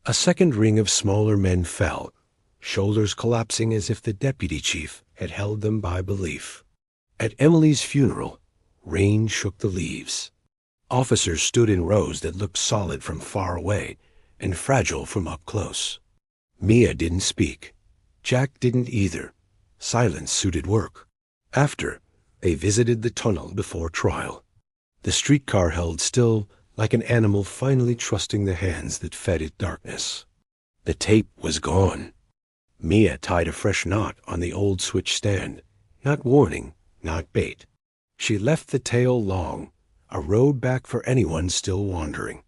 A second ring of smaller men fell, shoulders collapsing as if the deputy chief had held them by belief. At Emily's funeral, rain shook the leaves. Officers stood in rows that looked solid from far away and fragile from up close. Mia didn't speak. Jack didn't either. Silence suited work. After, they visited the tunnel before trial. The streetcar held still like an animal finally trusting the hands that fed it darkness. The tape was gone. Mia tied a fresh knot on the old switch stand, not warning, not bait. She left the tail long, a road back for anyone still wandering.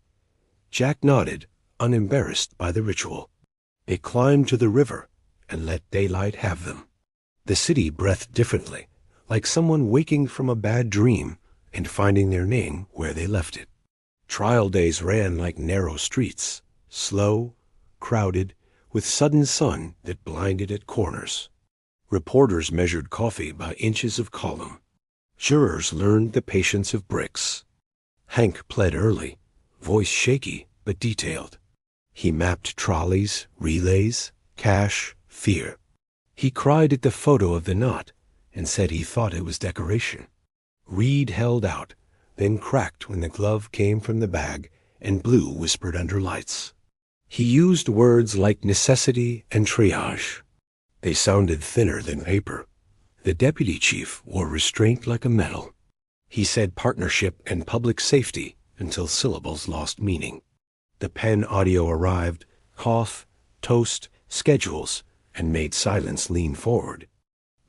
Jack nodded, unembarrassed by the ritual. They climbed to the river and let daylight have them. The city breathed differently, like someone waking from a bad dream and finding their name where they left it. Trial days ran like narrow streets, slow, crowded, with sudden sun that blinded at corners. Reporters measured coffee by inches of column. Jurors learned the patience of bricks. Hank pled early, voice shaky but detailed. He mapped trolleys, relays, cash, fear. He cried at the photo of the knot and said he thought it was decoration. Reed held out, then cracked when the glove came from the bag and Blue whispered under lights. He used words like necessity and triage. They sounded thinner than paper. The deputy chief wore restraint like a medal. He said partnership and public safety until syllables lost meaning. The pen audio arrived, cough, toast, schedules, and made silence lean forward.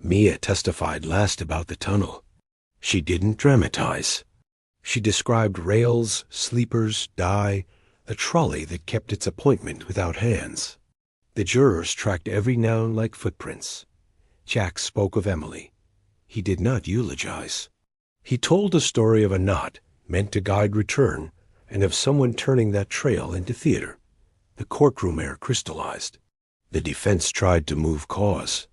Mia testified last about the tunnel. She didn't dramatize. She described rails, sleepers, dye, a trolley that kept its appointment without hands. The jurors tracked every noun like footprints. Jack spoke of Emily. He did not eulogize. He told a story of a knot meant to guide return and of someone turning that trail into theater. The courtroom air crystallized. The defense tried to move cause.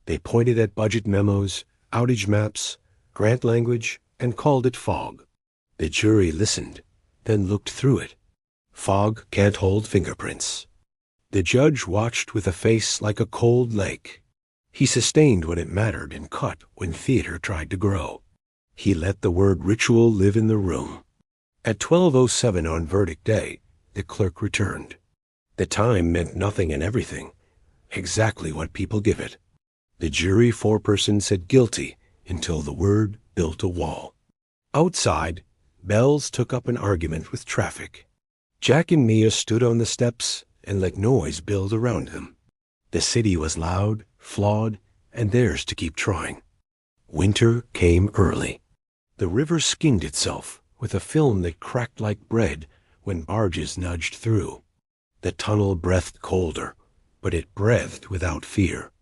They pointed at budget memos, outage maps, grant language, and called it fog. The jury listened, then looked through it. Fog can't hold fingerprints. The judge watched with a face like a cold lake. He sustained when it mattered and cut when theater tried to grow. He let the word ritual live in the room. At 12:07 on verdict day, the clerk returned. The time meant nothing and everything, exactly what people give it. The jury foreperson said guilty until the word built a wall. Outside, bells took up an argument with traffic. Jack and Mia stood on the steps and let noise build around them. The city was loud, flawed, and theirs to keep trying. Winter came early. The river skinned itself with a film that cracked like bread when barges nudged through. The tunnel breathed colder, but it breathed without fear.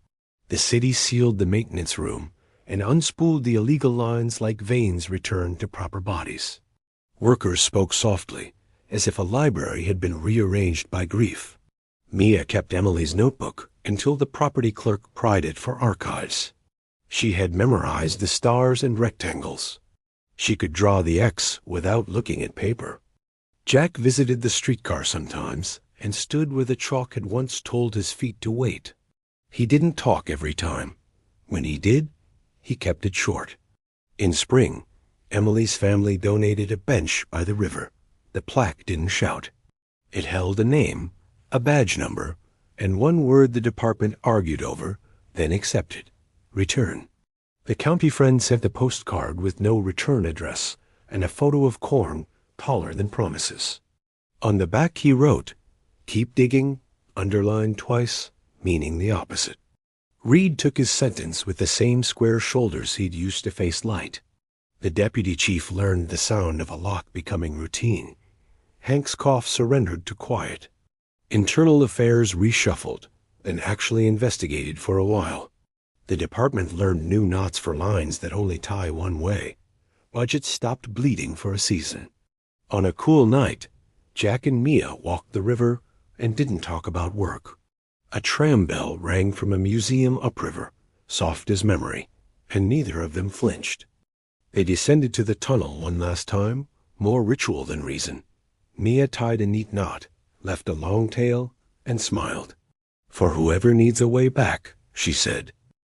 The city sealed the maintenance room and unspooled the illegal lines like veins returned to proper bodies. Workers spoke softly, as if a library had been rearranged by grief. Mia kept Emily's notebook until the property clerk pried it for archives. She had memorized the stars and rectangles. She could draw the X without looking at paper. Jack visited the streetcar sometimes and stood where the chalk had once told his feet to wait. He didn't talk every time. When he did, he kept it short. In spring, Emily's family donated a bench by the river. The plaque didn't shout. It held a name, a badge number, and one word the department argued over, then accepted: return. The county friend sent a postcard with no return address and a photo of corn taller than promises. On the back he wrote, "Keep digging," underlined twice, meaning the opposite. Reed took his sentence with the same square shoulders he'd used to face light. The deputy chief learned the sound of a lock becoming routine. Hank's cough surrendered to quiet. Internal affairs reshuffled, then actually investigated for a while. The department learned new knots for lines that only tie one way. Budgets stopped bleeding for a season. On a cool night, Jack and Mia walked the river and didn't talk about work. A tram bell rang from a museum upriver, soft as memory, and neither of them flinched. They descended to the tunnel one last time, more ritual than reason. Mia tied a neat knot, left a long tail, and smiled. "For whoever needs a way back," she said.